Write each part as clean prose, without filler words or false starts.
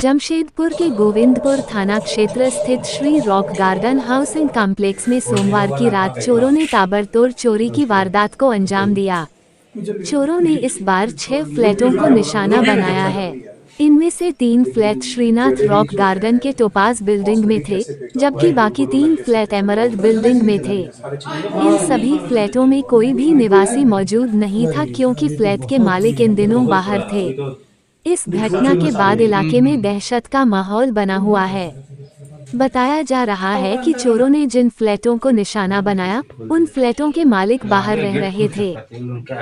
जमशेदपुर के गोविंदपुर थाना क्षेत्र स्थित Shri rock garden housing complex में सोमवार की रात चोरों ने ताबड़तोड़ चोरी की वारदात को अंजाम दिया। चोरों ने इस बार 6 फ्लैटों को निशाना बनाया है। इनमें से 3 फ्लैट श्रीनाथ रॉक गार्डन के टोपाज बिल्डिंग में थे, जबकि बाकी 3 फ्लैट एमरल्ड बिल्डिंग में थे। इन सभी फ्लैटों में कोई भी निवासी मौजूद नहीं था, क्योंकि फ्लैट के मालिक इन दिनों बाहर थे। इस घटना के बाद इलाके में दहशत का माहौल बना हुआ है। बताया जा रहा है कि चोरों ने जिन फ्लैटों को निशाना बनाया, उन फ्लैटों के मालिक बाहर रह रहे थे।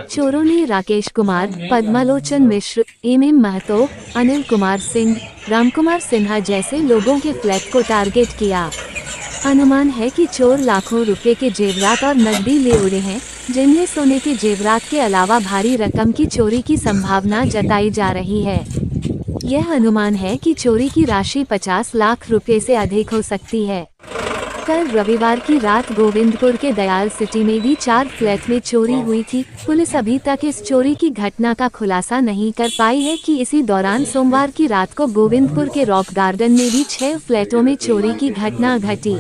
चोरों ने राकेश कुमार, पद्मालोचन मिश्र, एम महतो, अनिल कुमार सिंह, रामकुमार सिन्हा जैसे लोगों के फ्लैट को टारगेट किया। अनुमान है कि चोर लाखों रुपए के जेवरात और नकदी ले उड़े हैं, जिनमें सोने के जेवरात के अलावा भारी रकम की चोरी की संभावना जताई जा रही है। यह अनुमान है कि चोरी की राशि 50 लाख रुपए से अधिक हो सकती है। कल रविवार की रात गोविंदपुर के दयाल सिटी में भी 4 फ्लैट में चोरी हुई थी। पुलिस अभी तक इस चोरी की घटना का खुलासा नहीं कर पाई है कि इसी दौरान सोमवार की रात को गोविंदपुर के रॉक गार्डन में भी 6 फ्लैटों में चोरी की घटना घटी।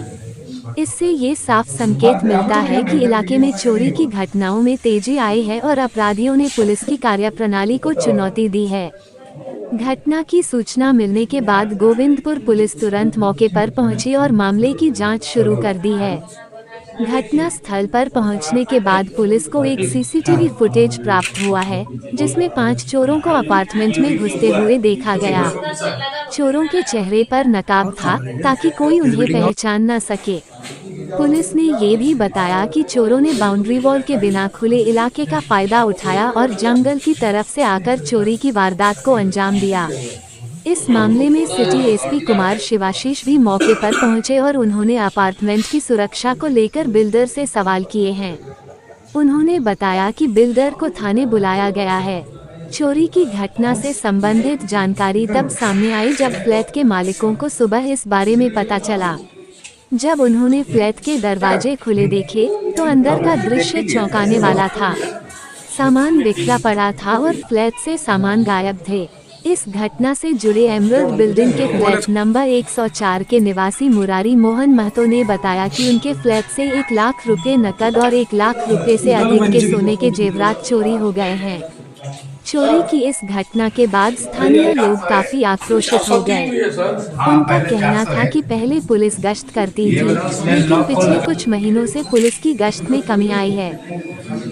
इससे ये साफ संकेत मिलता है कि इलाके में चोरी की घटनाओं में तेजी आई है और अपराधियों ने पुलिस की कार्यप्रणाली को चुनौती दी है। घटना की सूचना मिलने के बाद गोविंदपुर पुलिस तुरंत मौके पर पहुंची और मामले की जांच शुरू कर दी है। घटना स्थल पर पहुंचने के बाद पुलिस को एक सीसीटीवी फुटेज प्राप्त हुआ है, जिसमें 5 चोरों को अपार्टमेंट में घुसते हुए देखा गया। चोरों के चेहरे पर नकाब था, ताकि कोई उन्हें पहचान न सके। पुलिस ने ये भी बताया कि चोरों ने बाउंड्री वॉल के बिना खुले इलाके का फायदा उठाया और जंगल की तरफ से आकर चोरी की वारदात को अंजाम दिया। इस मामले में सिटी एसपी कुमार शिवाशीष भी मौके पर पहुंचे और उन्होंने अपार्टमेंट की सुरक्षा को लेकर बिल्डर से सवाल किए हैं। उन्होंने बताया कि बिल्डर को थाने बुलाया गया है। चोरी की घटना से संबंधित जानकारी तब सामने आई जब फ्लैट के मालिकों को सुबह इस बारे में पता चला। जब उन्होंने फ्लैट के दरवाजे खुले देखे, तो अंदर का दृश्य चौंकाने वाला था। सामान बिखरा पड़ा था और फ्लैट से सामान गायब थे। इस घटना से जुड़े एमरल्ड बिल्डिंग के फ्लैट नंबर 104 के निवासी मुरारी मोहन महतो ने बताया कि उनके फ्लैट से 1 लाख रुपए नकद और 1 लाख रुपए से अधिक के सोने के जेवरात चोरी हो गए हैं। चोरी की इस घटना के बाद स्थानीय लोग काफी आक्रोशित हो गए। उनका कहना था कि पहले पुलिस गश्त करती थी, लेकिन पिछले कुछ महीनों से पुलिस की गश्त में कमी आई है।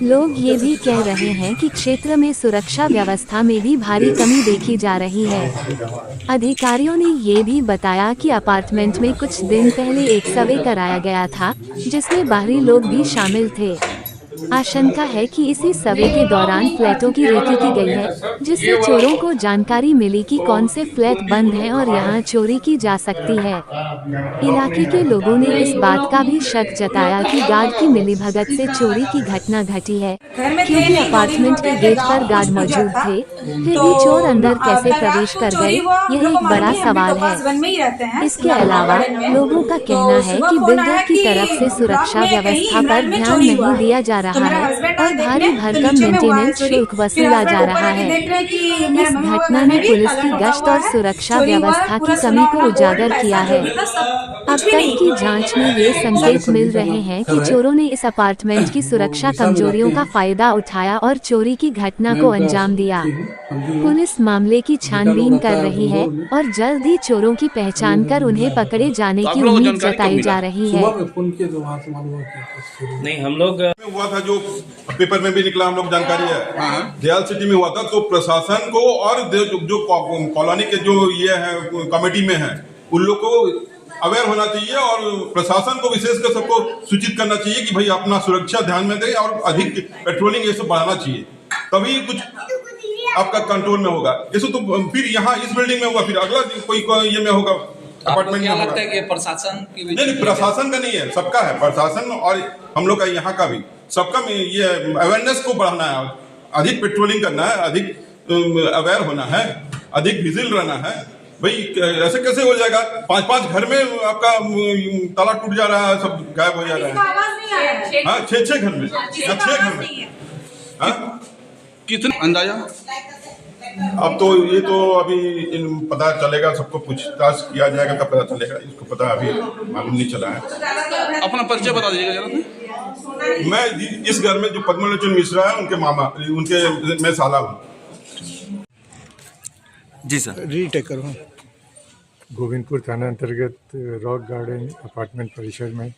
लोग ये भी कह रहे हैं कि क्षेत्र में सुरक्षा व्यवस्था में भी भारी कमी देखी जा रही है। अधिकारियों ने ये भी बताया कि अपार्टमेंट में कुछ दिन पहले एक सर्वे कराया गया था, जिसमें बाहरी लोग भी शामिल थे। आशंका है कि इसी सर्वे के दौरान फ्लैटों की रेकी की गई है, जिससे चोरों को जानकारी मिली कि कौन से फ्लैट बंद हैं और यहां चोरी की जा सकती है। इलाके के लोगों ने इस बात का भी शक जताया कि गार्ड की मिलीभगत से चोरी की घटना घटी है, क्योंकि अपार्टमेंट के गेट पर गार्ड मौजूद थे, फिर भी चोर अंदर कैसे प्रवेश कर गए, यह एक बड़ा सवाल है। इसके अलावा लोगों का कहना है कि बिल्डर की तरफ से सुरक्षा व्यवस्था पर ध्यान नहीं दिया जा रहा है और भारी भरकम मेंटेनेंस शुल्क वसूला जा रहा है। इस घटना ने पुलिस की गश्त और सुरक्षा व्यवस्था की कमी को उजागर किया है। अब तक की जांच में ये संकेत मिल रहे हैं कि चोरों ने इस अपार्टमेंट की सुरक्षा कमजोरियों का फायदा उठाया और चोरी की घटना को अंजाम दिया। पुलिस मामले की छानबीन कर रही है और जल्द ही चोरों की पहचान कर उन्हें पकड़े जाने की उम्मीद जताई जा रही है। नहीं, हम लोग हुआ था, जो पेपर में भी निकला, हम लोग जानकारी है, दयाल सिटी में हुआ था। तो प्रशासन को और जो कॉलोनी के जो ये है कमेटी में है, उन लोग को अवेयर होना चाहिए और प्रशासन को विशेषकर सबको सूचित करना चाहिए कि भाई अपना सुरक्षा ध्यान में दें और अधिक पेट्रोलिंग ये सब बढ़ाना चाहिए, तभी कुछ आपका कंट्रोल में होगा। जैसे तो फिर यहाँ इस बिल्डिंग में हुआ, फिर अगला कोई ये में होगा, अपार्टमेंट में लगता है कि प्रशासन की नहीं, प्रशासन का नहीं है, सबका है, प्रशासन और हम लोग का यहाँ का भी सबका ये अवेयरनेस को बढ़ाना है, अधिक पेट्रोलिंग करना है, अधिक अवेयर होना है, अधिक विजिल रहना है। भाई ऐसे कैसे हो जाएगा? 5-5 घर में आपका ताला टूट जा रहा है, सब गायब हो जा रहा है। हाँ, 6 घर में, 6 घर में कितना अंदाजा अब तो ये तो अभी इन पता चलेगा, सबको पूछताछ किया जाएगा तब पता चलेगा, इसको पता अभी मालूम नहीं चला है। अपना परिचय बता दीजिएगा जरा। मैं इस घर में जो पद्मलोचन मिश्रा है उनके मामा, उनके मैं साला हूँ। जी सर। रीटेक करो। गोविंदपुर थाना अंतर्गत रॉक गार्डन अपार्टमेंट परिसर में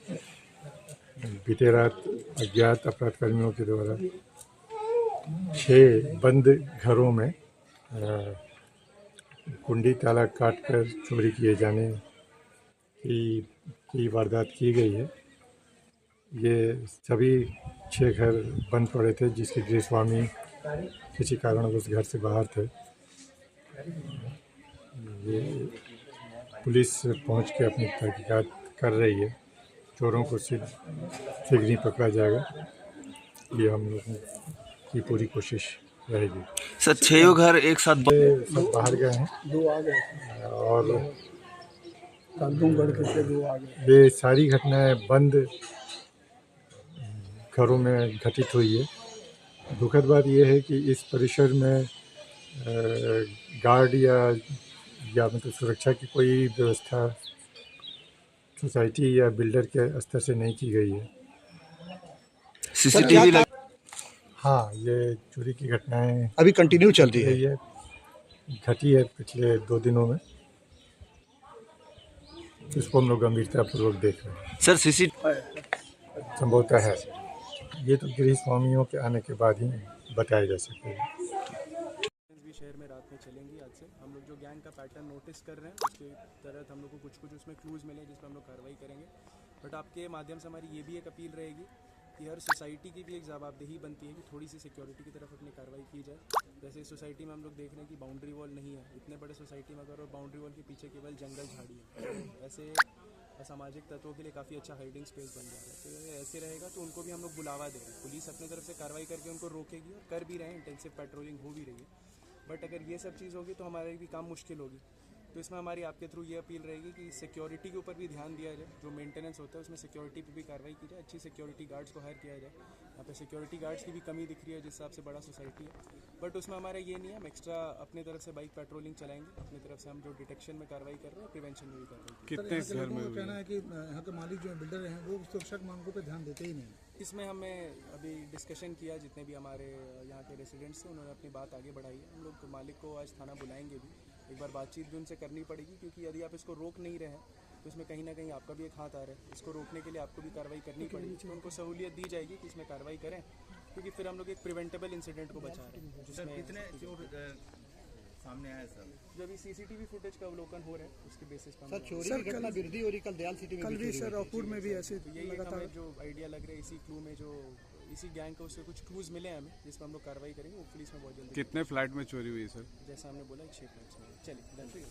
बीते रात अज्ञात अपराधकर्मियों के द्वारा 6 बंद घरों में कुंडी ताला काटकर चोरी किए जाने की वारदात की गई है। ये सभी 6 घर बंद पड़े थे, जिसके गृहस्वामी किसी कारणवश घर से बाहर थे। ये पुलिस पहुंच के अपनी तहकीकात कर रही है। चोरों को शीघ्र ही पकड़ा जाएगा, ये हम लोगों की पूरी कोशिश रहेगी। सर 6 घर एक साथ सब बाहर गए हैं, 2 आ गए और कालूगढ़ के 2 आ गए। ये सारी घटनाएं बंद घरों में घटित हुई है। दुखद बात यह है कि इस परिसर में गार्ड या मतलब सुरक्षा की कोई व्यवस्था सोसाइटी या बिल्डर के स्तर से नहीं की गई है। सीसीटीवी लग... हाँ, ये चोरी की घटनाएं अभी कंटिन्यू चल रही है। घटी है पिछले 2 दिनों में, इसको हम लोग गंभीरतापूर्वक देख रहे हैं। सर सीसी संभवतः है, ये तो गृह स्वामियों के आने के बाद ही बताया जा सकेगा। भी शहर में रात में चलेंगी। आज से हम लोग जो गैंग का पैटर्न नोटिस कर रहे हैं उसके तहत हम लोग को कुछ उसमें क्लूज़ मिले जिसमें हम लोग कार्रवाई करेंगे। बट आपके माध्यम से हमारी ये भी एक अपील रहेगी कि हर सोसाइटी की भी एक जवाबदेही बनती है कि थोड़ी सी सिक्योरिटी की तरफ अपनी कार्रवाई की जाए। जैसे इस सोसाइटी में हम लोग देख रहे हैं कि बाउंड्री वॉल नहीं है, इतने बड़े सोसाइटी में अगर और बाउंड्री वॉल के पीछे केवल जंगल झाड़ी है, ऐसे असामाजिक तत्वों के लिए काफ़ी अच्छा हाइडिंग स्पेस बन जा रहा है। तो ऐसे रहेगा तो उनको भी हम लोग बुलावा दे रहे हैं। पुलिस अपनी तरफ से कार्रवाई करके उनको रोकेगी और कर भी रहे हैं, इंटेंसिव पेट्रोलिंग हो भी रही है। बट अगर ये सब चीज़ होगी तो हमारे भी काम मुश्किल होगी। तो इसमें हमारी आपके थ्रू ये अपील रहेगी कि सिक्योरिटी के ऊपर भी ध्यान दिया जाए, जो मेंटेनेंस होता है उसमें सिक्योरिटी पे भी कार्रवाई की जाए, अच्छी सिक्योरिटी गार्ड्स को हायर किया जाए। यहाँ पे सिक्योरिटी गार्ड्स की भी कमी दिख रही है जिस हिसाब से बड़ा सोसाइटी है। बट उसमें हमारा ये नहीं है, हम एक्स्ट्रा अपनी तरफ से बाइक पेट्रोलिंग चलाएंगे। अपनी तरफ से हम जो डिटेक्शन में कार्रवाई कर रहे हैं, प्रिवेंशन में भी कार्रवाई कर रहे हैं। कितने घर में कहना है कि यहाँ के मालिक जो बिल्डर हैं वो सुरक्षा मांगों पे ध्यान देते ही नहीं। इसमें हमें अभी डिस्कशन किया, जितने भी हमारे यहाँ के रेसिडेंट्स हैं उन्होंने अपनी बात आगे बढ़ाई है। हम लोग मालिक को आज थाना बुलाएंगे भी, एक बार बातचीत भी उनसे करनी पड़ेगी, क्योंकि यदि आप इसको रोक नहीं रहे हैं तो इसमें कहीं ना कहीं आपका भी एक हाथ आ रहा है। इसको रोकने के लिए आपको भी कार्रवाई करनी पड़ेगी, तो उनको सहूलियत दी जाएगी कि इसमें कार्रवाई करें, क्योंकि फिर हम लोग एक प्रिवेंटेबल इंसिडेंट को बचा रहे हैं। जिसमें कितने चोर सामने आए सर, जो अभी सीसीटीवी फुटेज का अवलोकन हो रहा है उसके बेसिस पर सर चोरी की घटना गिरदी और कल दयाल सिटी में कल भी सर रायपुर में भी ऐसे तो यही हमें जो आइडिया लग रहा है, इसी क्लू में जो इसी गैंग को उससे कुछ क्लूज मिले हमें, जिसमें हम लोग कार्रवाई करेंगे। वो पुलिस में बहुत जल्दी। कितने फ्लैट में चोरी हुई सर? जैसा हमने बोला 6 फ्लैट्स में। चलिए।